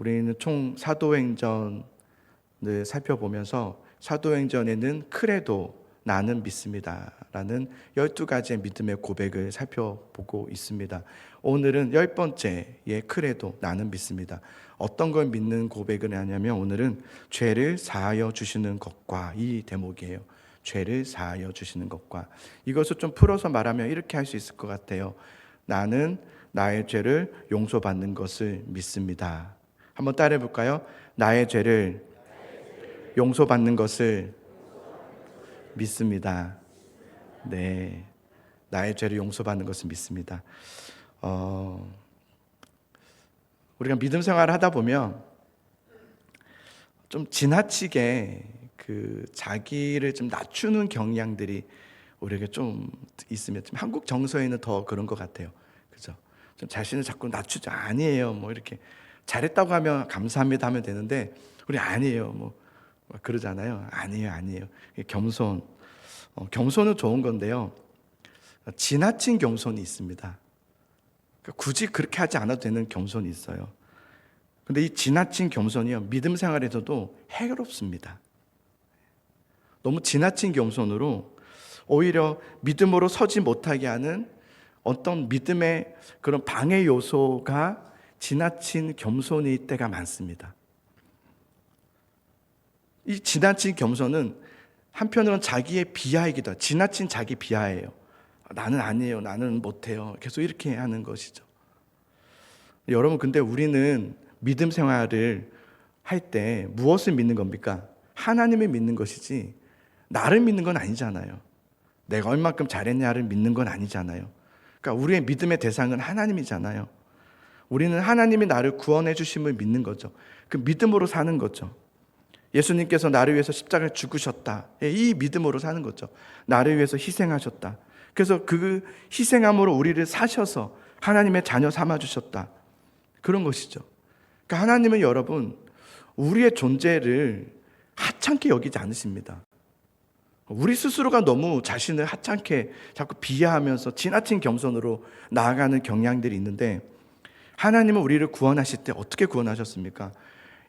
우리는 총 사도행전을 살펴보면서 사도행전에는 크레도 나는 믿습니다 라는 12가지의 믿음의 고백을 살펴보고 있습니다. 오늘은 10번째의 크레도 나는 믿습니다. 어떤 걸 믿는 고백을 하냐면 오늘은 죄를 사하여 주시는 것과 이 대목이에요. 죄를 사하여 주시는 것과. 이것을 좀 풀어서 말하면 이렇게 할 수 있을 것 같아요. 나는 나의 죄를 용서받는 것을 믿습니다. 한번 따라해 볼까요? 나의 죄를 용서받는 것을 믿습니다. 네, 나의 죄를 용서받는 것을 믿습니다. 우리가 믿음 생활을 하다 보면 좀 지나치게 자기를 좀 낮추는 경향들이 우리에게 좀 있으면, 좀 한국 정서에는 더 그런 것 같아요. 그죠? 좀 자신을 자꾸 낮추죠. 아니에요. 뭐 이렇게 잘했다고 하면 감사합니다 하면 되는데, 우리 아니에요. 뭐 그러잖아요. 아니에요. 겸손. 겸손은 좋은 건데요. 지나친 겸손이 있습니다. 굳이 그렇게 하지 않아도 되는 겸손이 있어요. 근데 이 지나친 겸손이요, 믿음 생활에서도 해롭습니다. 너무 지나친 겸손으로 오히려 믿음으로 서지 못하게 하는 어떤 믿음의 그런 방해 요소가 지나친 겸손일 때가 많습니다. 이 지나친 겸손은 한편으로는 자기의 비하이기도 해요. 지나친 자기 비하예요. 나는 아니에요. 나는 못해요. 계속 이렇게 하는 것이죠. 여러분, 근데 우리는 믿음 생활을 할 때 무엇을 믿는 겁니까? 하나님을 믿는 것이지 나를 믿는 건 아니잖아요. 내가 얼마큼 잘했냐를 믿는 건 아니잖아요. 그러니까 우리의 믿음의 대상은 하나님이잖아요. 우리는 하나님이 나를 구원해 주심을 믿는 거죠. 그 믿음으로 사는 거죠. 예수님께서 나를 위해서 십자가를 죽으셨다. 이 믿음으로 사는 거죠. 나를 위해서 희생하셨다. 그래서 그 희생함으로 우리를 사셔서 하나님의 자녀 삼아주셨다. 그런 것이죠. 그러니까 하나님은 여러분, 우리의 존재를 하찮게 여기지 않으십니다. 우리 스스로가 너무 자신을 하찮게 자꾸 비하하면서 지나친 겸손으로 나아가는 경향들이 있는데, 하나님은 우리를 구원하실 때 어떻게 구원하셨습니까?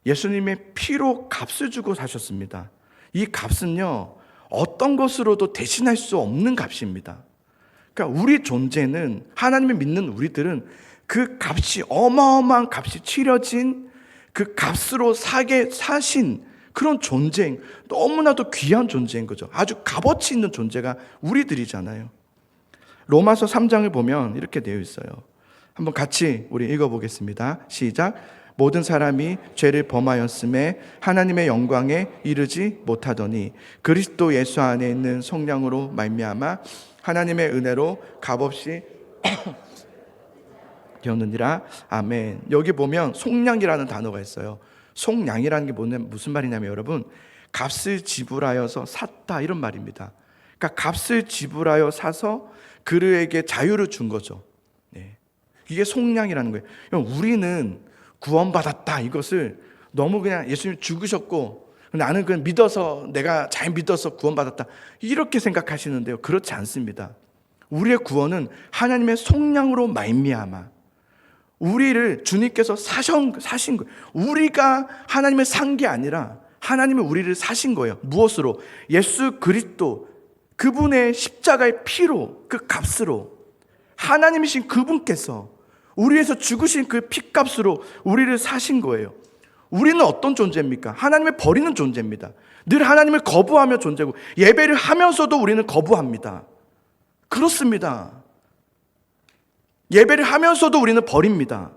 예수님의 피로 값을 주고 사셨습니다. 이 값은요, 어떤 것으로도 대신할 수 없는 값입니다. 그러니까 우리 존재는, 하나님을 믿는 우리들은 그 값이, 어마어마한 값이 치러진 그 값으로 사신 그런 존재, 너무나도 귀한 존재인 거죠. 아주 값어치 있는 존재가 우리들이잖아요. 로마서 3장을 보면 이렇게 되어 있어요. 한번 같이 우리 읽어보겠습니다. 시작. 모든 사람이 죄를 범하였음에 하나님의 영광에 이르지 못하더니 그리스도 예수 안에 있는 성령으로 말미암아 하나님의 은혜로 값없이 되었느니라. 아멘. 여기 보면 속량이라는 단어가 있어요. 속량이라는 게 무슨 말이냐면 여러분, 값을 지불하여서 샀다, 이런 말입니다. 그러니까 값을 지불하여 사서 그에게 자유를 준 거죠. 네. 이게 속량이라는 거예요. 우리는 구원받았다, 이것을 너무 그냥 예수님 죽으셨고 나는 그냥 믿어서, 내가 잘 믿어서 구원받았다, 이렇게 생각하시는데요, 그렇지 않습니다. 우리의 구원은 하나님의 속량으로 말미암아 우리를 주님께서 사신 거예요. 우리가 하나님을 산 게 아니라 하나님은 우리를 사신 거예요. 무엇으로? 예수 그리스도, 그분의 십자가의 피로, 그 값으로, 하나님이신 그분께서 우리 위해서 죽으신 그 피값으로 우리를 사신 거예요. 우리는 어떤 존재입니까? 하나님을 버리는 존재입니다. 늘 하나님을 거부하며 존재고, 예배를 하면서도 우리는 거부합니다. 그렇습니다. 예배를 하면서도 우리는 버립니다.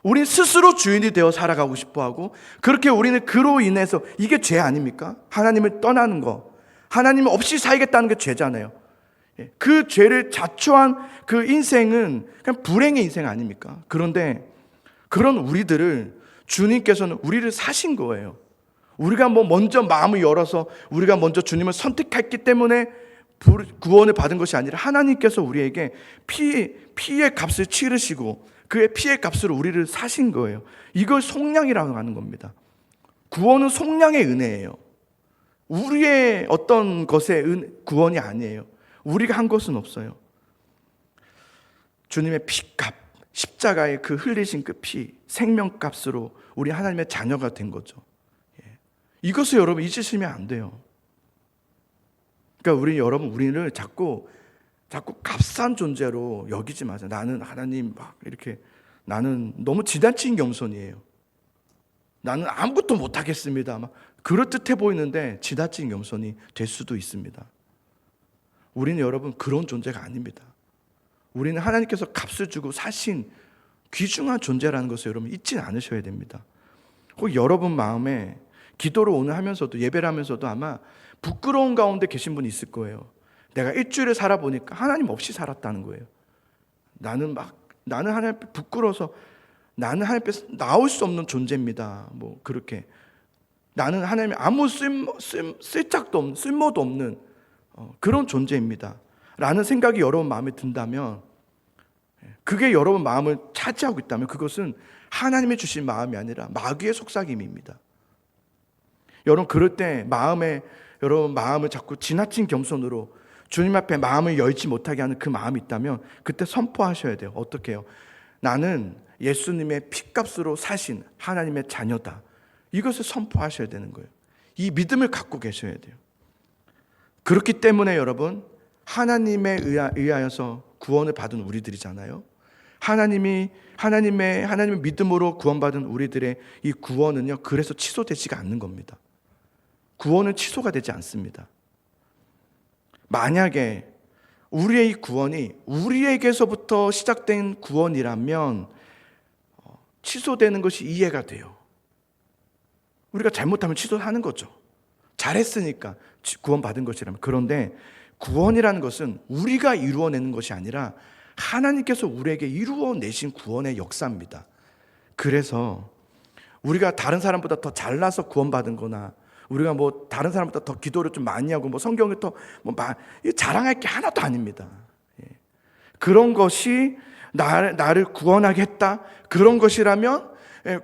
우린 스스로 주인이 되어 살아가고 싶어하고, 그렇게 우리는 그로 인해서, 이게 죄 아닙니까? 하나님을 떠나는 거, 하나님 없이 살겠다는 게 죄잖아요. 그 죄를 자초한 그 인생은 그냥 불행의 인생 아닙니까? 그런데 그런 우리들을 주님께서는 우리를 사신 거예요. 우리가 먼저 마음을 열어서 우리가 먼저 주님을 선택했기 때문에 구원을 받은 것이 아니라 하나님께서 우리에게 피의 값을 치르시고 그의 피의 값으로 우리를 사신 거예요. 이걸 속량이라고 하는 겁니다. 구원은 속량의 은혜예요. 우리의 어떤 것의 구원이 아니에요. 우리가 한 것은 없어요. 주님의 피값, 십자가의 그 흘리신 그 피, 생명값으로 우리 하나님의 자녀가 된 거죠. 이것을 여러분 잊으시면 안 돼요. 그러니까 우리를 자꾸 값싼 존재로 여기지 마세요. 나는 하나님 막 이렇게, 나는 너무 지나친 겸손이에요. 나는 아무것도 못하겠습니다. 막 그럴듯해 보이는데 지나친 겸손이 될 수도 있습니다. 우리는 여러분 그런 존재가 아닙니다. 우리는 하나님께서 값을 주고 사신 귀중한 존재라는 것을 여러분 잊지 않으셔야 됩니다. 혹 여러분 마음에 기도를 오늘 하면서도, 예배를 하면서도 아마 부끄러운 가운데 계신 분이 있을 거예요. 내가 일주일을 살아보니까 하나님 없이 살았다는 거예요. 나는 하나님 앞에 부끄러워서, 나는 하나님 앞에서 나올 수 없는 존재입니다. 뭐 그렇게 나는 하나님의 아무 쓸짝도 없는, 쓸모도 없는 그런 존재입니다 라는 생각이 여러분 마음에 든다면, 그게 여러분 마음을 차지하고 있다면 그것은 하나님이 주신 마음이 아니라 마귀의 속삭임입니다. 여러분 그럴 때 여러분 마음을 자꾸 지나친 겸손으로 주님 앞에 마음을 열지 못하게 하는 그 마음이 있다면 그때 선포하셔야 돼요. 어떻게 해요? 나는 예수님의 피값으로 사신 하나님의 자녀다. 이것을 선포하셔야 되는 거예요. 이 믿음을 갖고 계셔야 돼요. 그렇기 때문에 여러분, 하나님에 의하여서 구원을 받은 우리들이잖아요. 하나님의 믿음으로 구원받은 우리들의 이 구원은요, 그래서 취소되지가 않는 겁니다. 구원은 취소가 되지 않습니다. 만약에 우리의 이 구원이 우리에게서부터 시작된 구원이라면 취소되는 것이 이해가 돼요. 우리가 잘못하면 취소하는 거죠. 잘했으니까 구원받은 것이라면. 그런데 구원이라는 것은 우리가 이루어내는 것이 아니라 하나님께서 우리에게 이루어내신 구원의 역사입니다. 그래서 우리가 다른 사람보다 더 잘나서 구원받은 거나, 우리가 뭐 다른 사람보다 더 기도를 좀 많이 하고 뭐 성경을 더 자랑할 게 하나도 아닙니다. 그런 것이 나를 구원하게 했다, 그런 것이라면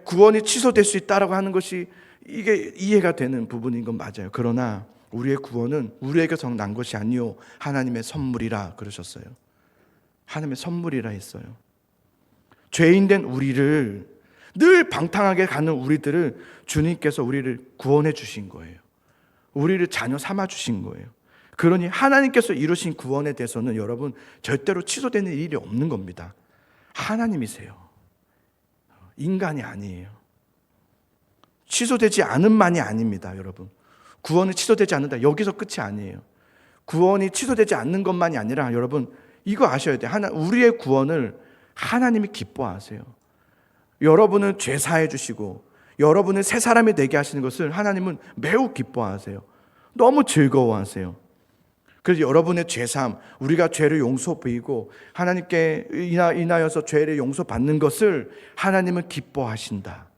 구원이 취소될 수 있다라고 하는 것이 이게 이해가 되는 부분인 건 맞아요. 그러나 우리의 구원은 우리에게서 난 것이 아니요 하나님의 선물이라 그러셨어요. 하나님의 선물이라 했어요. 죄인된 우리를, 늘 방탕하게 가는 우리들을 주님께서 우리를 구원해 주신 거예요. 우리를 자녀 삼아 주신 거예요. 그러니 하나님께서 이루신 구원에 대해서는 여러분 절대로 취소되는 일이 없는 겁니다. 하나님이세요. 인간이 아니에요. 취소되지 않은 만이 아닙니다. 여러분, 구원은 취소되지 않는다, 여기서 끝이 아니에요. 구원이 취소되지 않는 것만이 아니라 여러분 이거 아셔야 돼요. 우리의 구원을 하나님이 기뻐하세요. 여러분은 죄 사해 주시고 여러분을 새 사람이 되게 하시는 것을 하나님은 매우 기뻐하세요. 너무 즐거워하세요. 그래서 여러분의 죄사함, 우리가 죄를 용서받고 하나님께 인하여서 죄를 용서받는 것을 하나님은 기뻐하신다.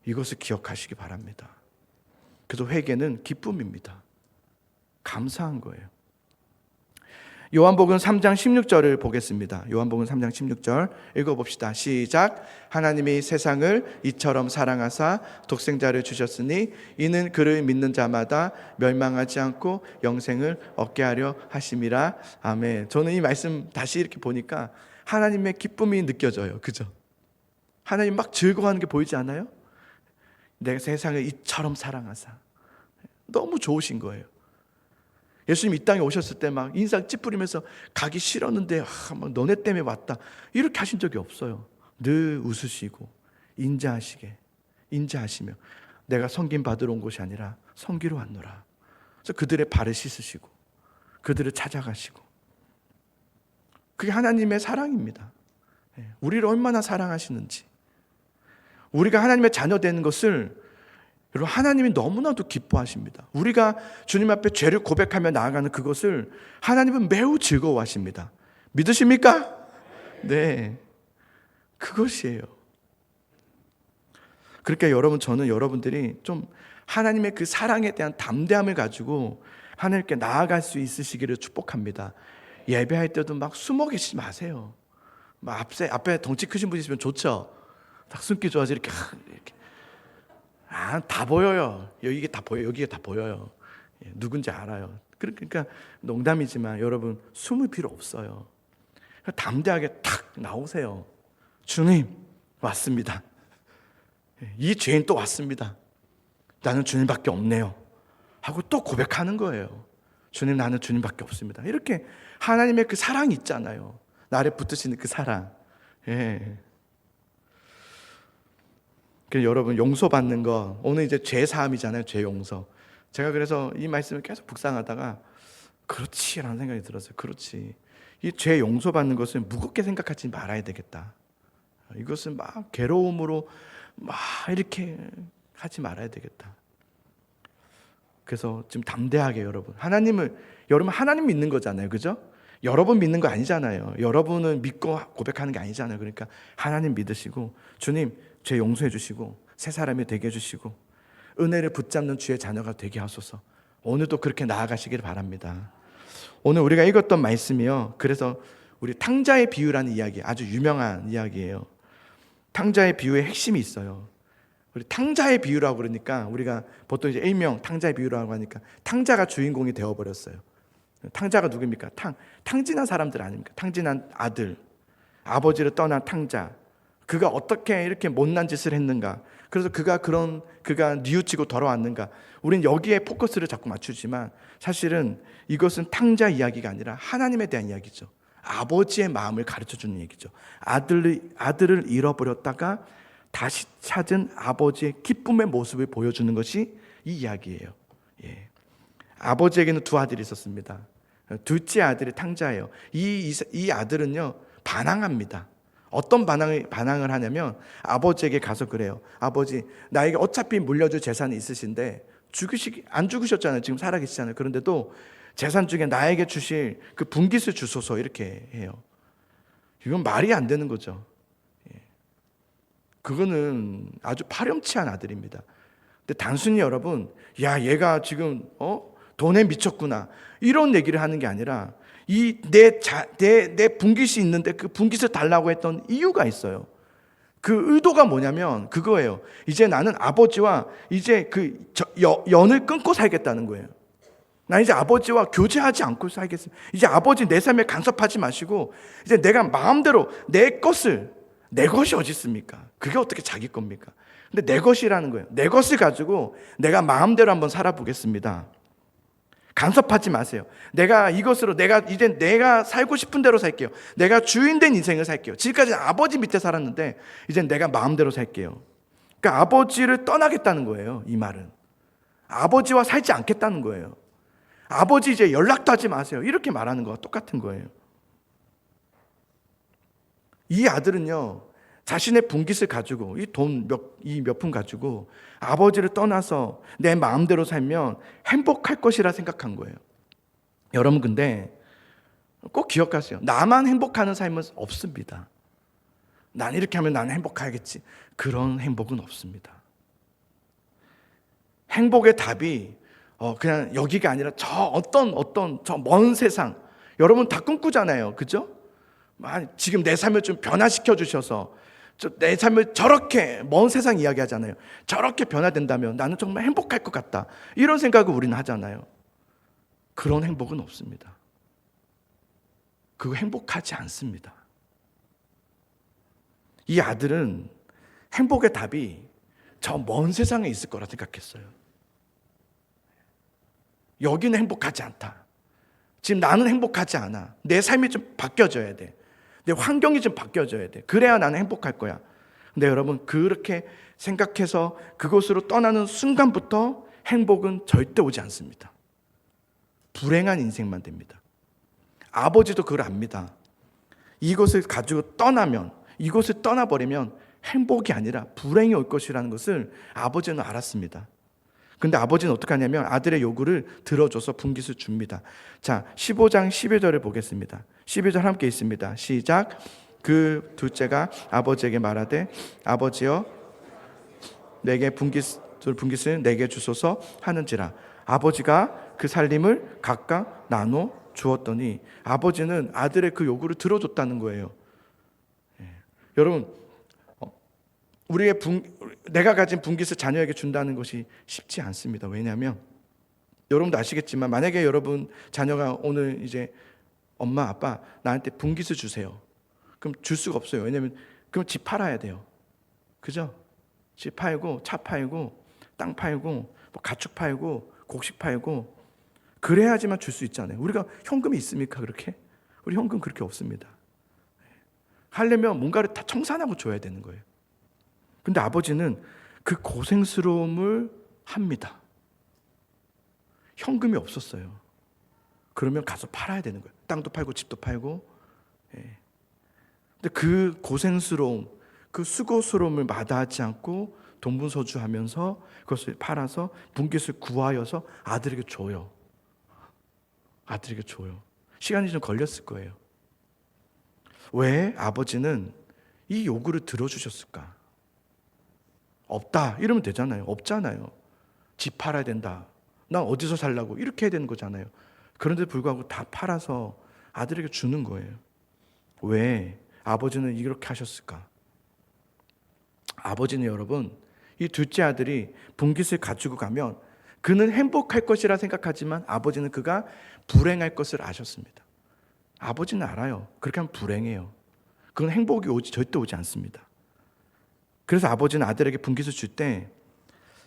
이것을 기억하시기 바랍니다. 그래서 회개는 기쁨입니다. 감사한 거예요. 요한복음 3장 16절을 보겠습니다. 요한복음 3장 16절 읽어봅시다. 시작. 하나님이 세상을 이처럼 사랑하사 독생자를 주셨으니 이는 그를 믿는 자마다 멸망하지 않고 영생을 얻게 하려 하심이라. 아멘. 저는 이 말씀 다시 이렇게 보니까 하나님의 기쁨이 느껴져요. 그죠? 하나님 막 즐거워하는 게 보이지 않아요? 내가 세상을 이처럼 사랑하사. 너무 좋으신 거예요. 예수님 이 땅에 오셨을 때 막 인상 찌푸리면서 가기 싫었는데 막 너네 때문에 왔다, 이렇게 하신 적이 없어요. 늘 웃으시고 인자하시며 내가 섬김 받으러 온 것이 아니라 섬기러 왔노라. 그래서 그들의 발을 씻으시고 그들을 찾아가시고, 그게 하나님의 사랑입니다. 우리를 얼마나 사랑하시는지, 우리가 하나님의 자녀 되는 것을 여러분 하나님이 너무나도 기뻐하십니다. 우리가 주님 앞에 죄를 고백하며 나아가는 그것을 하나님은 매우 즐거워하십니다. 믿으십니까? 네, 그것이에요. 그러니까 여러분, 저는 여러분들이 좀 하나님의 그 사랑에 대한 담대함을 가지고 하나님께 나아갈 수 있으시기를 축복합니다. 예배할 때도 막 숨어 계시지 마세요. 막 앞에 덩치 크신 분 있으면 좋죠. 딱 숨기 좋아서 이렇게 다 보여요. 여기가 다 보여요. 누군지 알아요. 그러니까 농담이지만 여러분 숨을 필요 없어요. 담대하게 탁 나오세요. 주님 왔습니다. 이 죄인 또 왔습니다. 나는 주님밖에 없네요 하고 또 고백하는 거예요. 주님, 나는 주님밖에 없습니다. 이렇게 하나님의 그 사랑이 있잖아요. 나를 붙드시는 그 사랑. 예. 그래서 여러분, 용서받는 거, 오늘 이제 죄 사함이잖아요. 죄 용서. 제가 그래서 이 말씀을 계속 묵상하다가 그렇지라는 생각이 들었어요. 그렇지. 이 죄 용서받는 것을 무겁게 생각하지 말아야 되겠다. 이것은 막 괴로움으로 막 이렇게 하지 말아야 되겠다. 그래서 좀 담대하게 여러분 하나님 믿는 거잖아요. 그죠? 여러분 믿는 거 아니잖아요. 여러분은 믿고 고백하는 게 아니잖아요. 그러니까 하나님 믿으시고 주님 죄 용서해 주시고 새 사람이 되게 해주시고 은혜를 붙잡는 주의 자녀가 되게 하소서. 오늘도 그렇게 나아가시길 바랍니다. 오늘 우리가 읽었던 말씀이요, 그래서 우리 탕자의 비유라는 이야기, 아주 유명한 이야기예요. 탕자의 비유의 핵심이 있어요. 우리 탕자의 비유라고 그러니까 우리가 보통 이제 일명 탕자의 비유라고 하니까 탕자가 주인공이 되어버렸어요. 탕자가 누굽니까? 탕진한 사람들 아닙니까? 탕진한 아들, 아버지를 떠난 탕자. 그가 어떻게 이렇게 못난 짓을 했는가? 그래서 그가 뉘우치고 돌아왔는가? 우린 여기에 포커스를 자꾸 맞추지만 사실은 이것은 탕자 이야기가 아니라 하나님에 대한 이야기죠. 아버지의 마음을 가르쳐주는 얘기죠. 아들을 잃어버렸다가 다시 찾은 아버지의 기쁨의 모습을 보여주는 것이 이 이야기예요. 예. 아버지에게는 두 아들이 있었습니다. 둘째 아들이 탕자예요. 이 아들은요, 반항합니다. 어떤 반항을 하냐면 아버지에게 가서 그래요. 아버지, 나에게 어차피 물려줄 재산이 있으신데 안 죽으셨잖아요. 지금 살아계시잖아요. 그런데도 재산 중에 나에게 주실 그 분깃을 주소서, 이렇게 해요. 이건 말이 안 되는 거죠. 그거는 아주 파렴치한 아들입니다. 근데 단순히 여러분, 야, 얘가 지금 돈에 미쳤구나, 이런 얘기를 하는 게 아니라 내 분깃이 있는데 그 분깃을 달라고 했던 이유가 있어요. 그 의도가 뭐냐면 그거예요. 이제 나는 아버지와 이제 연을 끊고 살겠다는 거예요. 나 이제 아버지와 교제하지 않고 살겠습니다. 이제 아버지 내 삶에 간섭하지 마시고 이제 내가 마음대로 내 것이 어디 있습니까? 그게 어떻게 자기 겁니까? 근데 내 것이라는 거예요. 내 것을 가지고 내가 마음대로 한번 살아보겠습니다. 간섭하지 마세요. 이것으로 내가 살고 싶은 대로 살게요. 내가 주인된 인생을 살게요. 지금까지 아버지 밑에 살았는데 이제 내가 마음대로 살게요. 그러니까 아버지를 떠나겠다는 거예요. 이 말은 아버지와 살지 않겠다는 거예요. 아버지 이제 연락도 하지 마세요. 이렇게 말하는 거와 똑같은 거예요. 이 아들은요, 자신의 분깃을 가지고 이 돈 몇 푼 가지고 아버지를 떠나서 내 마음대로 살면 행복할 것이라 생각한 거예요. 여러분, 근데 꼭 기억하세요. 나만 행복하는 삶은 없습니다. 난 이렇게 하면 나는 행복하겠지. 그런 행복은 없습니다. 행복의 답이 그냥 여기가 아니라 저 먼 세상, 여러분 다 꿈꾸잖아요. 그죠? 지금 내 삶을 좀 변화시켜 주셔서 내 삶을 저렇게 먼 세상 이야기하잖아요. 저렇게 변화된다면 나는 정말 행복할 것 같다, 이런 생각을 우리는 하잖아요. 그런 행복은 없습니다. 그거 행복하지 않습니다. 이 아들은 행복의 답이 저 먼 세상에 있을 거라 생각했어요. 여기는 행복하지 않다. 지금 나는 행복하지 않아. 내 삶이 좀 바뀌어져야 돼. 내 환경이 좀 바뀌어져야 돼. 그래야 나는 행복할 거야. 근데 여러분, 그렇게 생각해서 그곳으로 떠나는 순간부터 행복은 절대 오지 않습니다. 불행한 인생만 됩니다. 아버지도 그걸 압니다. 이것을 가지고 이곳을 떠나버리면 행복이 아니라 불행이 올 것이라는 것을 아버지는 알았습니다. 근데 아버지는 어떻게 하냐면 아들의 요구를 들어줘서 분깃을 줍니다. 자, 15장 12절을 보겠습니다. 12절 함께 있습니다. 시작. 그 둘째가 아버지에게 말하되 아버지여, 내게 분깃을 내게 주소서 하는지라. 아버지가 그 살림을 각각 나눠 주었더니 아버지는 아들의 그 요구를 들어줬다는 거예요. 여러분, 내가 가진 분깃을 자녀에게 준다는 것이 쉽지 않습니다. 왜냐하면 여러분도 아시겠지만 만약에 여러분 자녀가 오늘 이제 엄마 아빠 나한테 분깃을 주세요. 그럼 줄 수가 없어요. 왜냐하면 그럼 집 팔아야 돼요. 그죠? 집 팔고 차 팔고 땅 팔고 뭐 가축 팔고 곡식 팔고 그래야지만 줄 수 있잖아요. 우리가 현금이 있습니까? 그렇게? 우리 현금 그렇게 없습니다. 하려면 뭔가를 다 청산하고 줘야 되는 거예요. 근데 아버지는 그 고생스러움을 합니다. 현금이 없었어요. 그러면 가서 팔아야 되는 거예요. 땅도 팔고 집도 팔고. 근데 그 고생스러움, 그 수고스러움을 마다하지 않고 동분서주하면서 그것을 팔아서 분깃을 구하여서 아들에게 줘요. 아들에게 줘요. 시간이 좀 걸렸을 거예요. 왜 아버지는 이 요구를 들어주셨을까? 없다 이러면 되잖아요. 없잖아요. 집 팔아야 된다. 난 어디서 살라고 이렇게 해야 되는 거잖아요. 그런데 불구하고 다 팔아서 아들에게 주는 거예요. 왜 아버지는 이렇게 하셨을까? 아버지는 여러분, 이 둘째 아들이 분깃을 가지고 가면 그는 행복할 것이라 생각하지만 아버지는 그가 불행할 것을 아셨습니다. 아버지는 알아요. 그렇게 하면 불행해요. 그건 행복이 절대 오지 않습니다. 그래서 아버지는 아들에게 분깃을 줄 때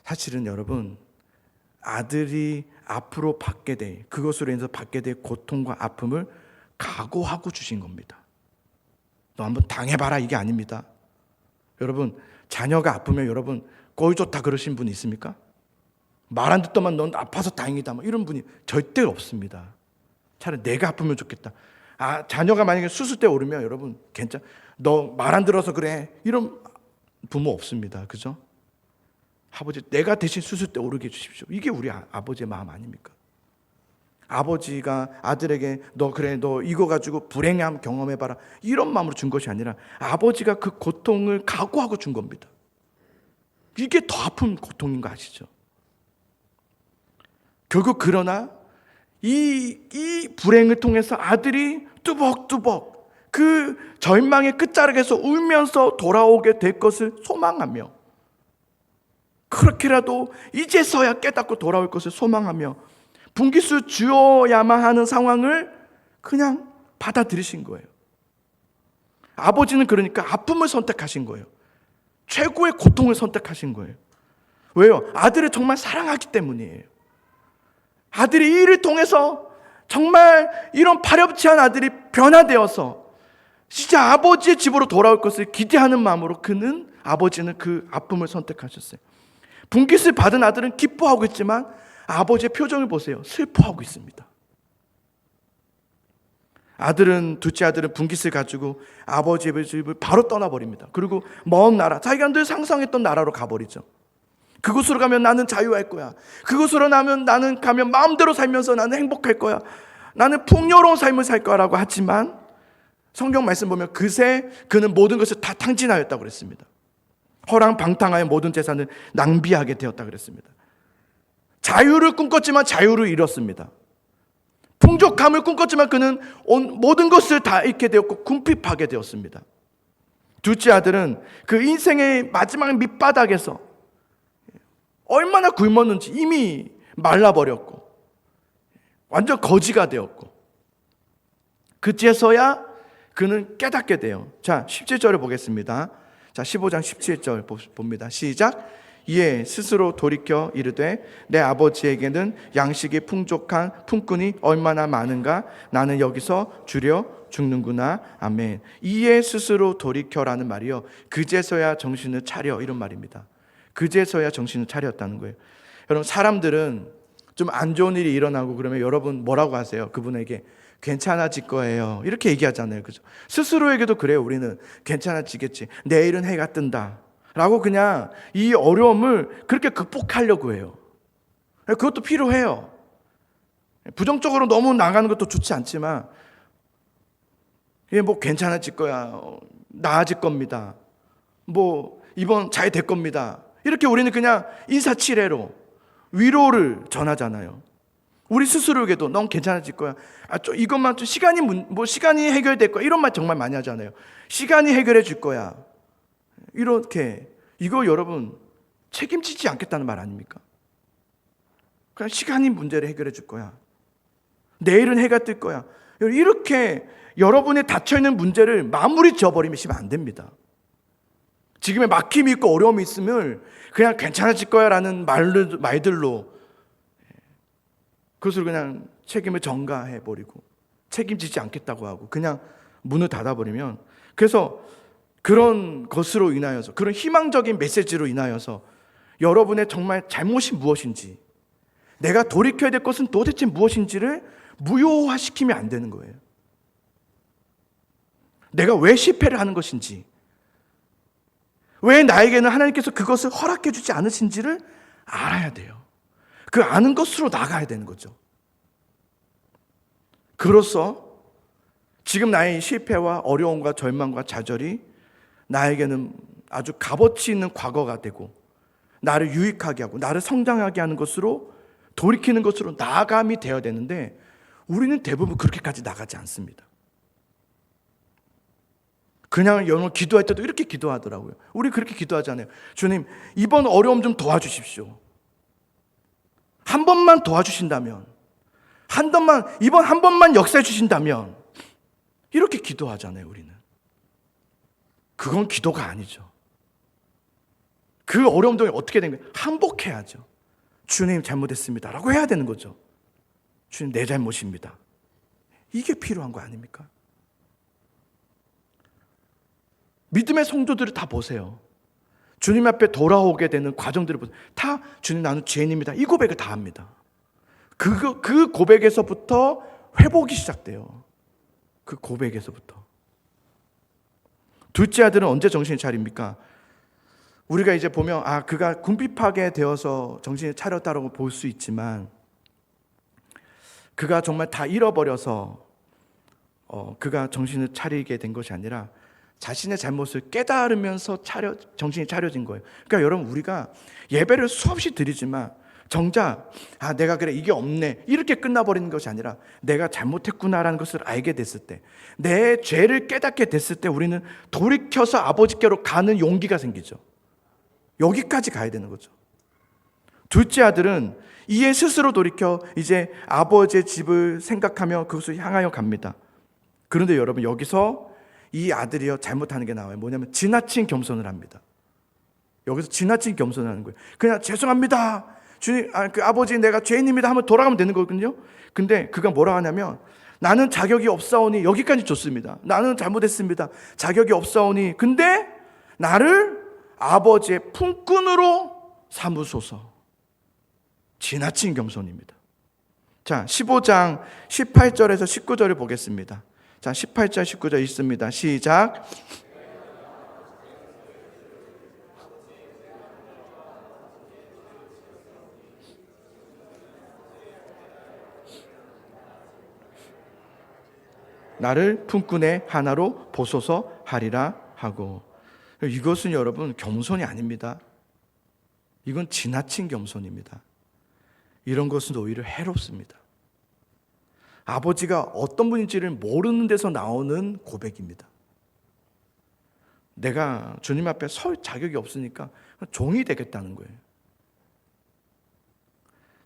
사실은 여러분, 아들이 앞으로 받게 될, 그것으로 인해서 받게 될 고통과 아픔을 각오하고 주신 겁니다. 너 한번 당해봐라 이게 아닙니다. 여러분, 자녀가 아프면 여러분 꼴 좋다 그러신 분 있습니까? 말 안 듣더만 넌 아파서 다행이다 이런 분이 절대 없습니다. 차라리 내가 아프면 좋겠다. 자녀가 만약에 수술대 오르면 여러분 괜찮아, 너 말 안 들어서 그래 이런 부모 없습니다. 그죠? 아버지 내가 대신 수술대 오르게 해주십시오. 이게 우리 아버지의 마음 아닙니까? 아버지가 아들에게 너 이거 가지고 불행함 경험해봐라 이런 마음으로 준 것이 아니라 아버지가 그 고통을 각오하고 준 겁니다. 이게 더 아픈 고통인 거 아시죠? 결국 그러나 이 불행을 통해서 아들이 뚜벅뚜벅 그 절망의 끝자락에서 울면서 돌아오게 될 것을 소망하며, 그렇게라도 이제서야 깨닫고 돌아올 것을 소망하며 분깃을 주어야만 하는 상황을 그냥 받아들이신 거예요. 아버지는 그러니까 아픔을 선택하신 거예요. 최고의 고통을 선택하신 거예요. 왜요? 아들을 정말 사랑하기 때문이에요. 아들이 이 일을 통해서 정말 이런 파렴치한 아들이 변화되어서 진짜 아버지의 집으로 돌아올 것을 기대하는 마음으로 아버지는 그 아픔을 선택하셨어요. 분깃을 받은 아들은 기뻐하고 있지만 아버지의 표정을 보세요. 슬퍼하고 있습니다. 둘째 아들은 분깃을 가지고 아버지의 집을 바로 떠나버립니다. 그리고 먼 나라, 자기가 늘 상상했던 나라로 가버리죠. 그곳으로 가면 나는 자유할 거야. 그곳으로 나는 가면 마음대로 살면서 나는 행복할 거야. 나는 풍요로운 삶을 살 거라고 하지만 성경 말씀 보면 그새 그는 모든 것을 다 탕진하였다고 그랬습니다. 허랑방탕하여 모든 재산을 낭비하게 되었다고 그랬습니다. 자유를 꿈꿨지만 자유를 잃었습니다. 풍족함을 꿈꿨지만 그는 모든 것을 다 잃게 되었고 궁핍하게 되었습니다. 둘째 아들은 그 인생의 마지막 밑바닥에서 얼마나 굶었는지 이미 말라버렸고 완전 거지가 되었고 그제서야 그는 깨닫게 돼요. 자, 17절을 보겠습니다. 자, 15장 17절 봅니다. 시작. 이에 스스로 돌이켜 이르되 내 아버지에게는 양식이 풍족한 품꾼이 얼마나 많은가, 나는 여기서 주려 죽는구나. 아멘. 이에 스스로 돌이켜라는 말이요, 그제서야 정신을 차려 이런 말입니다. 그제서야 정신을 차렸다는 거예요. 여러분, 사람들은 좀 안 좋은 일이 일어나고 그러면 여러분 뭐라고 하세요? 그분에게 괜찮아질 거예요 이렇게 얘기하잖아요. 그죠? 스스로에게도 그래요. 우리는 괜찮아지겠지, 내일은 해가 뜬다 라고 그냥 이 어려움을 그렇게 극복하려고 해요. 그것도 필요해요. 부정적으로 너무 나가는 것도 좋지 않지만 뭐 괜찮아질 거야, 나아질 겁니다, 뭐 이번 잘 될 겁니다 이렇게 우리는 그냥 인사치레로 위로를 전하잖아요. 우리 스스로에게도 넌 괜찮아질 거야, 이것만 좀 시간이 해결될 거야 이런 말 정말 많이 하잖아요. 시간이 해결해 줄 거야 이렇게. 이거 여러분 책임지지 않겠다는 말 아닙니까? 그냥 시간이 문제를 해결해 줄 거야, 내일은 해가 뜰 거야, 이렇게 여러분의 닫혀있는 문제를 마무리 지어버리면 안 됩니다. 지금의 막힘이 있고 어려움이 있으면 그냥 괜찮아질 거야 라는 말들로 그것을 그냥 책임을 전가해버리고 책임지지 않겠다고 하고 그냥 문을 닫아버리면, 그래서 그런 것으로 인하여서, 그런 희망적인 메시지로 인하여서 여러분의 정말 잘못이 무엇인지, 내가 돌이켜야 될 것은 도대체 무엇인지를 무효화시키면 안 되는 거예요. 내가 왜 실패를 하는 것인지, 왜 나에게는 하나님께서 그것을 허락해 주지 않으신지를 알아야 돼요. 그 아는 것으로 나가야 되는 거죠. 그로써 지금 나의 실패와 어려움과 절망과 좌절이 나에게는 아주 값어치 있는 과거가 되고 나를 유익하게 하고 나를 성장하게 하는 것으로, 돌이키는 것으로 나아감이 되어야 되는데 우리는 대부분 그렇게까지 나가지 않습니다. 그냥 여러분 기도할 때도 이렇게 기도하더라고요. 우리 그렇게 기도하잖아요. 주님, 이번 어려움 좀 도와주십시오. 한 번만 도와주신다면, 이번 한 번만 역사해 주신다면, 이렇게 기도하잖아요, 우리는. 그건 기도가 아니죠. 그 어려움도 어떻게 된 거예요? 항복해야죠. 주님 잘못했습니다 라고 해야 되는 거죠. 주님 내 잘못입니다. 이게 필요한 거 아닙니까? 믿음의 성도들을 다 보세요. 주님 앞에 돌아오게 되는 과정들을 보세요. 다 주님 나는 죄인입니다, 이 고백을 다 합니다. 그 고백에서부터 회복이 시작돼요. 그 고백에서부터. 둘째 아들은 언제 정신을 차립니까? 우리가 이제 보면 그가 궁핍하게 되어서 정신을 차렸다고 볼 수 있지만, 그가 정말 다 잃어버려서 그가 정신을 차리게 된 것이 아니라 자신의 잘못을 깨달으면서 정신이 차려진 거예요. 그러니까 여러분, 우리가 예배를 수없이 드리지만 정작 내가 그래 이게 없네 이렇게 끝나버리는 것이 아니라 내가 잘못했구나라는 것을 알게 됐을 때, 내 죄를 깨닫게 됐을 때 우리는 돌이켜서 아버지께로 가는 용기가 생기죠. 여기까지 가야 되는 거죠. 둘째 아들은 이에 스스로 돌이켜 이제 아버지의 집을 생각하며 그것을 향하여 갑니다. 그런데 여러분, 여기서 이 아들이요 잘못하는 게 나와요. 뭐냐면 지나친 겸손을 합니다. 여기서 지나친 겸손을 하는 거예요. 그냥 죄송합니다 주님, 아버지 내가 죄인입니다 하면 돌아가면 되는 거거든요. 근데 그가 뭐라 하냐면, 나는 자격이 없사오니, 여기까지 좋습니다. 나는 잘못했습니다, 자격이 없사오니, 근데 나를 아버지의 품꾼으로 삼으소서. 지나친 겸손입니다. 자, 15장 18절에서 19절을 보겠습니다. 자, 18절 19절 있습니다. 시작. 나를 품꾼의 하나로 보소서 하리라 하고. 이것은 여러분 겸손이 아닙니다. 이건 지나친 겸손입니다. 이런 것은 오히려 해롭습니다. 아버지가 어떤 분인지를 모르는 데서 나오는 고백입니다. 내가 주님 앞에 설 자격이 없으니까 종이 되겠다는 거예요.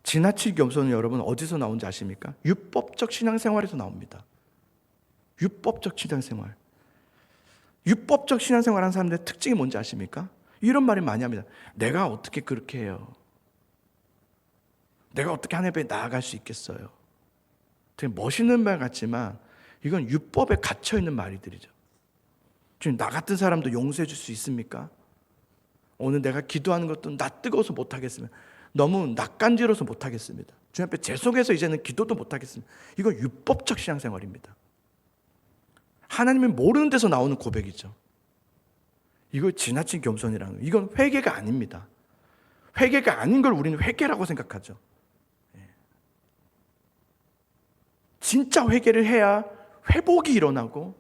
지나친 겸손은 여러분 어디서 나온지 아십니까? 율법적 신앙생활에서 나옵니다. 율법적 신앙생활. 율법적 신앙생활 하는 사람들의 특징이 뭔지 아십니까? 이런 말을 많이 합니다. 내가 어떻게 그렇게 해요? 내가 어떻게 하나님 앞에 나아갈 수 있겠어요? 되게 멋있는 말 같지만 이건 율법에 갇혀있는 말들이죠. 지금 나 같은 사람도 용서해 줄 수 있습니까? 오늘 내가 기도하는 것도 나 뜨거워서 못하겠으면, 너무 낯간지러워서 못하겠습니다. 주님 앞에 죄송해서 이제는 기도도 못하겠습니다. 이건 율법적 신앙생활입니다. 하나님을 모르는 데서 나오는 고백이죠. 이걸 지나친 겸손이라는 거예요. 이건 회개가 아닙니다. 회개가 아닌 걸 우리는 회개라고 생각하죠. 진짜 회개를 해야 회복이 일어나고,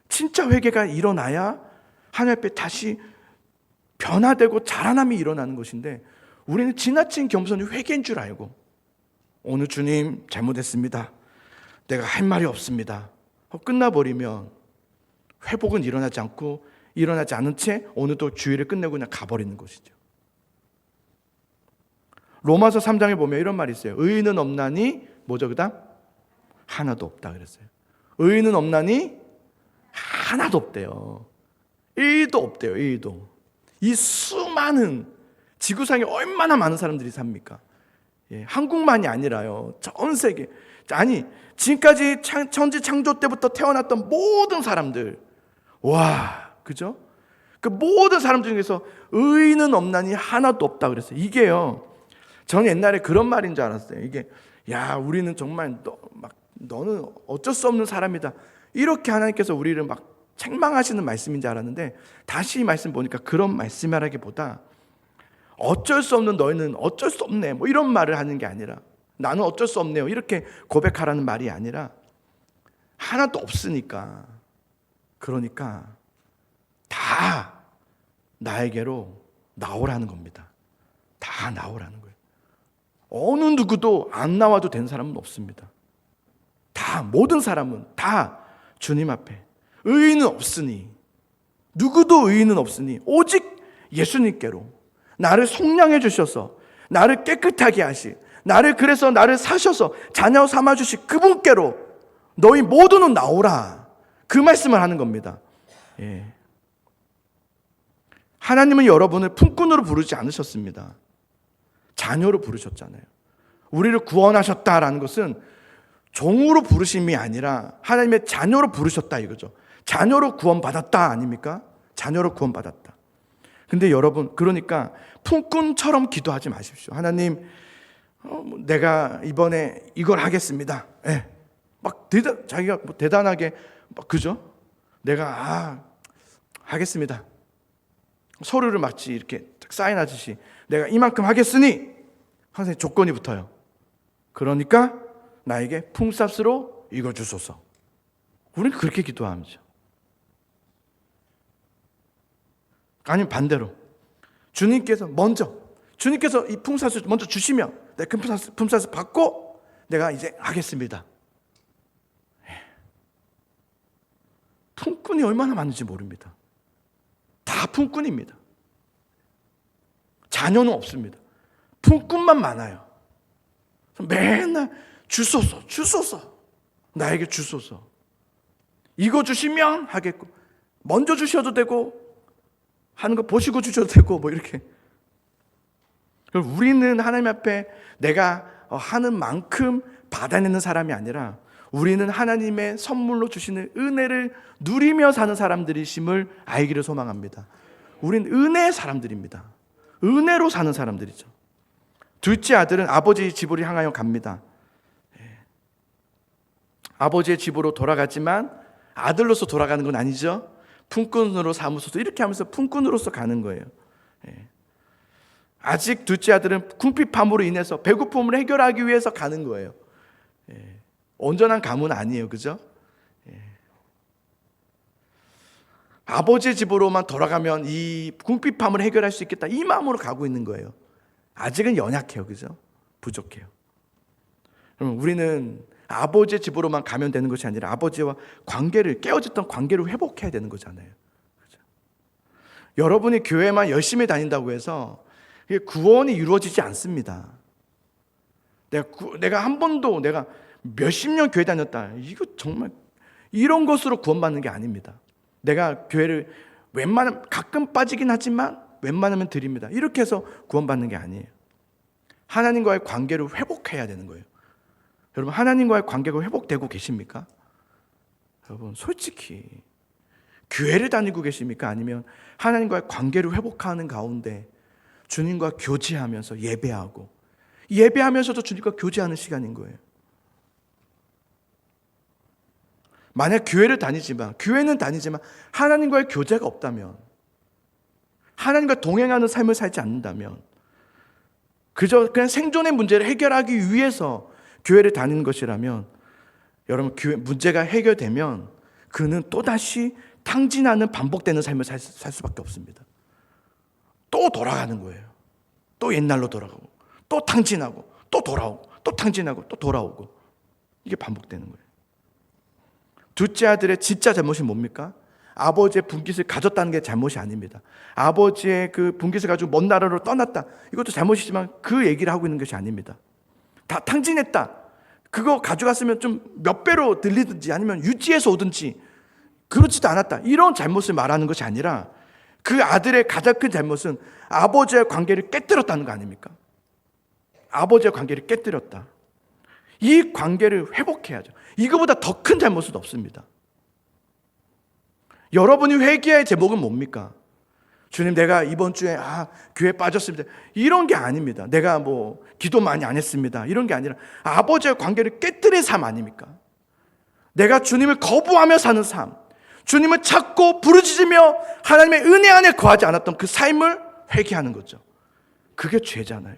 진짜 회개가 일어나야 하나님 앞에 다시 변화되고 자라남이 일어나는 것인데, 우리는 지나친 겸손이 회개인 줄 알고, 오늘 주님 잘못했습니다, 내가 할 말이 없습니다 끝나버리면 회복은 일어나지 않고, 일어나지 않은 채 오늘도 주일을 끝내고 그냥 가버리는 것이죠. 로마서 3장에 보면 이런 말이 있어요. 의인은 없나니 뭐죠? 그다음? 하나도 없다 그랬어요. 의인은 없나니 하나도 없대요. 1도 없대요. 1도. 이 수많은 지구상에 얼마나 많은 사람들이 삽니까? 한국만이 아니라요. 전 세계. 아니, 지금까지 천지 창조 때부터 태어났던 모든 사람들. 와, 그죠? 그 모든 사람들 중에서 의인은 없나니 하나도 없다 그랬어요. 이게요. 저는 옛날에 그런 말인 줄 알았어요. 이게, 야, 우리는 정말 너는 어쩔 수 없는 사람이다. 이렇게 하나님께서 우리를 막 책망하시는 말씀인 줄 알았는데, 다시 이 말씀 보니까 그런 말씀이라기보다 어쩔 수 없는 너희는 어쩔 수 없네, 뭐 이런 말을 하는 게 아니라, 나는 어쩔 수 없네요, 이렇게 고백하라는 말이 아니라, 하나도 없으니까, 그러니까 다 나에게로 나오라는 겁니다. 다 나오라는 거예요. 어느 누구도 안 나와도 된 사람은 없습니다. 다, 모든 사람은 다 주님 앞에 의인은 없으니, 누구도 의인은 없으니 오직 예수님께로 나를 속량해 주셔서 나를 깨끗하게 하시, 그래서 나를 사셔서 자녀 삼아 주시 그분께로 너희 모두는 나오라, 그 말씀을 하는 겁니다. 하나님은 여러분을 품꾼으로 부르지 않으셨습니다. 자녀로 부르셨잖아요. 우리를 구원하셨다라는 것은 종으로 부르심이 아니라 하나님의 자녀로 부르셨다 이거죠. 자녀로 구원받았다 아닙니까? 자녀로 구원받았다. 근데 여러분, 그러니까 품꾼처럼 기도하지 마십시오. 하나님, 내가 이번에 이걸 하겠습니다. 막 자기가 뭐 대단하게 막, 그죠? 내가 하겠습니다. 서류를 마치 이렇게 사인하듯이 내가 이만큼 하겠으니 항상 조건이 붙어요. 그러니까 나에게 품삯으로 이거 주소서. 우리는 그렇게 기도하죠. 아니면 반대로 주님께서 이 품삯을 먼저 주시면 내가 그 품삯을 받고 내가 이제 하겠습니다. 품꾼이 얼마나 많은지 모릅니다. 다 품꾼입니다. 자녀는 없습니다. 품꾼만 많아요. 맨날 주소서, 나에게 주소서. 이거 주시면 하겠고, 먼저 주셔도 되고, 하는 거 보시고 주셔도 되고, 뭐 이렇게. 우리는 하나님 앞에 내가 하는 만큼 받아내는 사람이 아니라, 우리는 하나님의 선물로 주시는 은혜를 누리며 사는 사람들이심을 알기를 소망합니다. 우리는 은혜의 사람들입니다. 은혜로 사는 사람들이죠. 둘째 아들은 아버지 집으로 향하여 갑니다. 아버지의 집으로 돌아갔지만 아들로서 돌아가는 건 아니죠. 품꾼으로 사무소서 이렇게 하면서 품꾼으로서 가는 거예요. 아직 둘째 아들은 궁핍함으로 인해서 배고픔을 해결하기 위해서 가는 거예요. 온전한 가문 아니에요, 그죠? 아버지의 집으로만 돌아가면 이 궁핍함을 해결할 수 있겠다, 이 마음으로 가고 있는 거예요. 아직은 연약해요, 그죠? 부족해요. 그럼 우리는 아버지의 집으로만 가면 되는 것이 아니라 아버지와 깨어졌던 관계를 회복해야 되는 거잖아요. 그죠? 여러분이 교회만 열심히 다닌다고 해서 구원이 이루어지지 않습니다. 내가 한 번도 내가 몇십 년 교회 다녔다, 이거 정말 이런 것으로 구원받는 게 아닙니다. 내가 교회를 웬만하면 가끔 빠지긴 하지만 웬만하면 드립니다, 이렇게 해서 구원받는 게 아니에요. 하나님과의 관계를 회복해야 되는 거예요. 여러분, 하나님과의 관계가 회복되고 계십니까? 여러분, 솔직히 교회를 다니고 계십니까? 아니면 하나님과의 관계를 회복하는 가운데 주님과 교제하면서 예배하면서도 주님과 교제하는 시간인 거예요. 만약 교회는 다니지만 하나님과의 교제가 없다면, 하나님과 동행하는 삶을 살지 않는다면, 그냥 생존의 문제를 해결하기 위해서 교회를 다니는 것이라면, 여러분, 교회 문제가 해결되면 그는 또다시 탕진하는 반복되는 삶을 살 수밖에 없습니다. 또 돌아가는 거예요. 또 옛날로 돌아가고, 또 탕진하고, 또 돌아오고, 또 탕진하고, 또 돌아오고, 이게 반복되는 거예요. 둘째 아들의 진짜 잘못이 뭡니까? 아버지의 분깃을 가졌다는 게 잘못이 아닙니다. 아버지의 그 분깃을 가지고 먼 나라로 떠났다, 이것도 잘못이지만 그 얘기를 하고 있는 것이 아닙니다. 다 탕진했다, 그거 가져갔으면 좀 몇 배로 들리든지 아니면 유지해서 오든지, 그렇지도 않았다, 이런 잘못을 말하는 것이 아니라 그 아들의 가장 큰 잘못은 아버지의 관계를 깨뜨렸다는 거 아닙니까? 아버지의 관계를 깨뜨렸다. 이 관계를 회복해야죠. 이거보다 더 큰 잘못은 없습니다. 여러분이 회개의 제목은 뭡니까? 주님, 내가 이번 주에 교회 빠졌습니다. 이런 게 아닙니다. 내가 기도 많이 안 했습니다. 이런 게 아니라 아버지의 관계를 깨뜨린 삶 아닙니까? 내가 주님을 거부하며 사는 삶, 주님을 찾고 부르짖으며 하나님의 은혜 안에 거하지 않았던 그 삶을 회개하는 거죠. 그게 죄잖아요.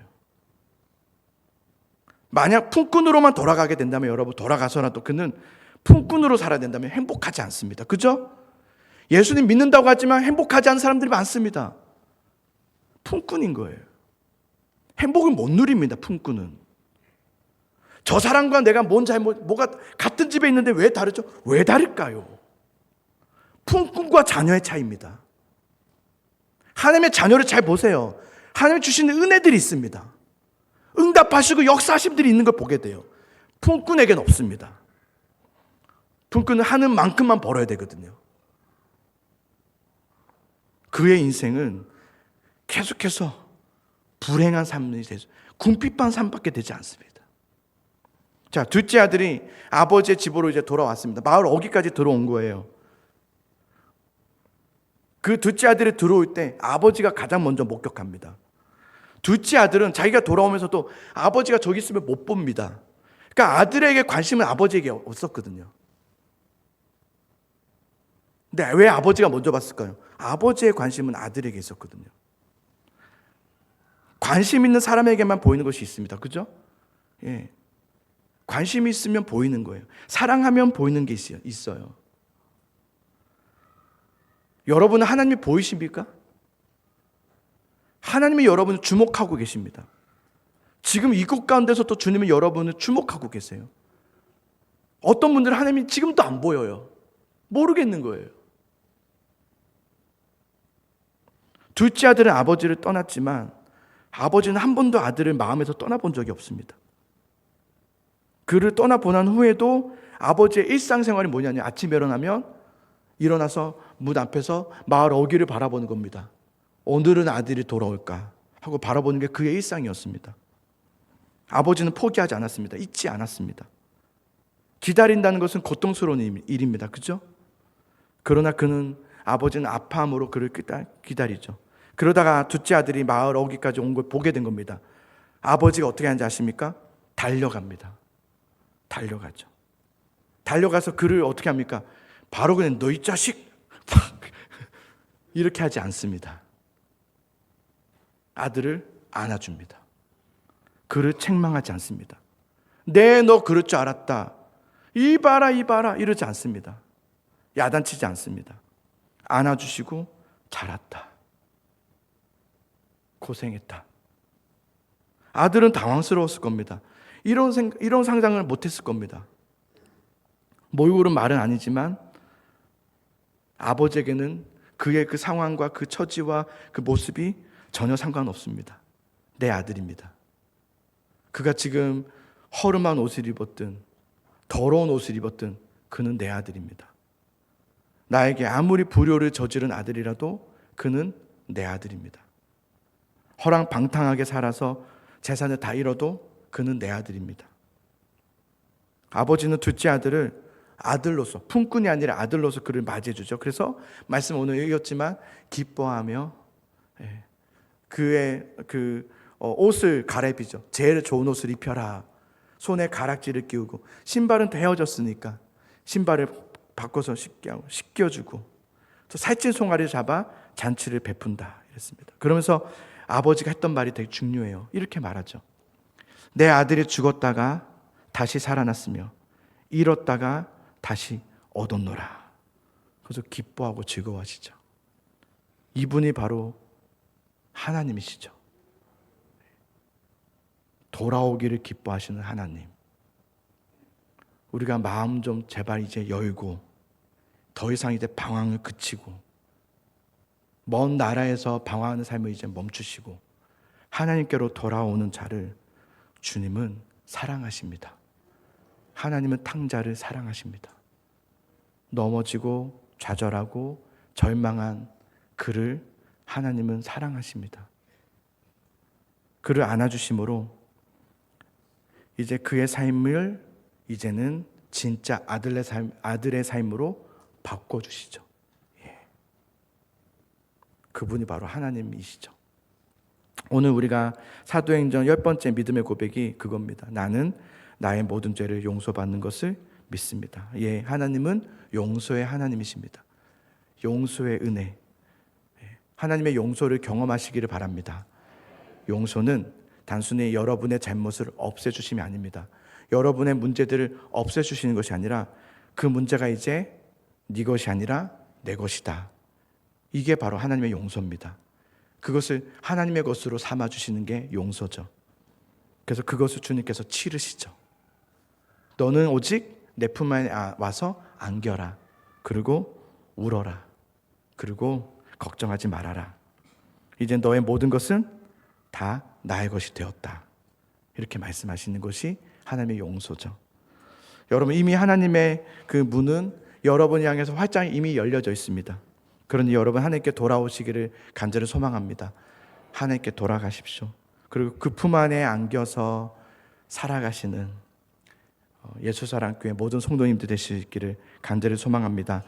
만약 품꾼으로만 돌아가게 된다면, 여러분, 돌아가서라도 그는 품꾼으로 살아야 된다면 행복하지 않습니다. 그죠? 예수님 믿는다고 하지만 행복하지 않은 사람들이 많습니다. 품꾼인 거예요. 행복을 못 누립니다. 품꾼은. 저 사람과 내가 뭐가 같은 집에 있는데 왜 다르죠? 왜 다를까요? 품꾼과 자녀의 차이입니다. 하나님의 자녀를 잘 보세요. 하나님이 주시는 은혜들이 있습니다. 응답하시고 역사하심들이 있는 걸 보게 돼요. 품꾼에게는 없습니다. 품꾼은 하는 만큼만 벌어야 되거든요. 그의 인생은 계속해서 불행한 삶이 되죠. 궁핍한 삶밖에 되지 않습니다. 자, 둘째 아들이 아버지의 집으로 이제 돌아왔습니다. 마을 어귀까지 들어온 거예요. 그 둘째 아들이 들어올 때 아버지가 가장 먼저 목격합니다. 둘째 아들은 자기가 돌아오면서도 아버지가 저기 있으면 못 봅니다. 그러니까 아들에게 관심은 아버지에게 없었거든요. 근데 왜 아버지가 먼저 봤을까요? 아버지의 관심은 아들에게 있었거든요. 관심 있는 사람에게만 보이는 것이 있습니다. 그죠? 예. 관심이 있으면 보이는 거예요. 사랑하면 보이는 게 있어요. 여러분은 하나님이 보이십니까? 하나님이 여러분을 주목하고 계십니다. 지금 이곳 가운데서 또 주님은 여러분을 주목하고 계세요. 어떤 분들은 하나님이 지금도 안 보여요. 모르겠는 거예요. 둘째 아들은 아버지를 떠났지만 아버지는 한 번도 아들을 마음에서 떠나본 적이 없습니다. 그를 떠나보난 후에도 아버지의 일상생활이 뭐냐면 아침에 일어나서 문 앞에서 마을 어귀를 바라보는 겁니다. 오늘은 아들이 돌아올까 하고 바라보는 게 그의 일상이었습니다. 아버지는 포기하지 않았습니다. 잊지 않았습니다. 기다린다는 것은 고통스러운 일입니다. 그죠? 그러나 아버지는 아파함으로 그를 기다리죠. 그러다가 둘째 아들이 마을 어귀까지 온 걸 보게 된 겁니다. 아버지가 어떻게 하는지 아십니까? 달려갑니다. 달려가죠. 달려가서 그를 어떻게 합니까? 바로 그냥 너 이 자식! 이렇게 하지 않습니다. 아들을 안아줍니다. 그를 책망하지 않습니다. 너 그럴 줄 알았다. 이봐라 이러지 않습니다. 야단치지 않습니다. 안아주시고 잘했다. 고생했다. 아들은 당황스러웠을 겁니다. 이런 상상을 못했을 겁니다. 모욕으로 말은 아니지만 아버지에게는 그의 그 상황과 그 처지와 그 모습이 전혀 상관없습니다. 내 아들입니다. 그가 지금 허름한 옷을 입었든 더러운 옷을 입었든 그는 내 아들입니다. 나에게 아무리 불효를 저지른 아들이라도 그는 내 아들입니다. 허랑방탕하게 살아서 재산을 다 잃어도 그는 내 아들입니다. 아버지는 둘째 아들을 아들로서, 품꾼이 아니라 아들로서 그를 맞이해 주죠. 그래서 말씀 오늘 읽었지만 기뻐하며 그의 옷을 갈아입히죠. 제일 좋은 옷을 입혀라. 손에 가락지를 끼우고 신발은 헤어졌으니까 신발을 바꿔서 씻겨주고 또 살찐 송아리를 잡아 잔치를 베푼다 이랬습니다. 그러면서 아버지가 했던 말이 되게 중요해요. 이렇게 말하죠. 내 아들이 죽었다가 다시 살아났으며 잃었다가 다시 얻었노라. 그래서 기뻐하고 즐거워하시죠. 이분이 바로 하나님이시죠. 돌아오기를 기뻐하시는 하나님. 우리가 마음 좀 제발 이제 열고 더 이상 이제 방황을 그치고 먼 나라에서 방황하는 삶을 이제 멈추시고 하나님께로 돌아오는 자를 주님은 사랑하십니다. 하나님은 탕자를 사랑하십니다. 넘어지고 좌절하고 절망한 그를 하나님은 사랑하십니다. 그를 안아주심으로 이제 그의 삶을 이제는 진짜 아들의 삶으로 바꿔주시죠. 예. 그분이 바로 하나님이시죠. 오늘 우리가 사도행전 10번째 믿음의 고백이 그겁니다. 나는 나의 모든 죄를 용서받는 것을 믿습니다. 예, 하나님은 용서의 하나님이십니다. 용서의 은혜, 하나님의 용서를 경험하시기를 바랍니다. 용서는 단순히 여러분의 잘못을 없애주심이 아닙니다. 여러분의 문제들을 없애주시는 것이 아니라 그 문제가 이제 네 것이 아니라 내 것이다. 이게 바로 하나님의 용서입니다. 그것을 하나님의 것으로 삼아주시는 게 용서죠. 그래서 그것을 주님께서 치르시죠. 너는 오직 내 품 안에 와서 안겨라. 그리고 울어라. 그리고 걱정하지 말아라. 이제 너의 모든 것은 다 나의 것이 되었다. 이렇게 말씀하시는 것이 하나님의 용서죠. 여러분, 이미 하나님의 그 문은 여러분을 향해서 활짝 이미 열려져 있습니다. 그러니 여러분 하나님께 돌아오시기를 간절히 소망합니다. 하나님께 돌아가십시오. 그리고 그 품 안에 안겨서 살아가시는 예수사랑교회 모든 성도님들 되시기를 간절히 소망합니다.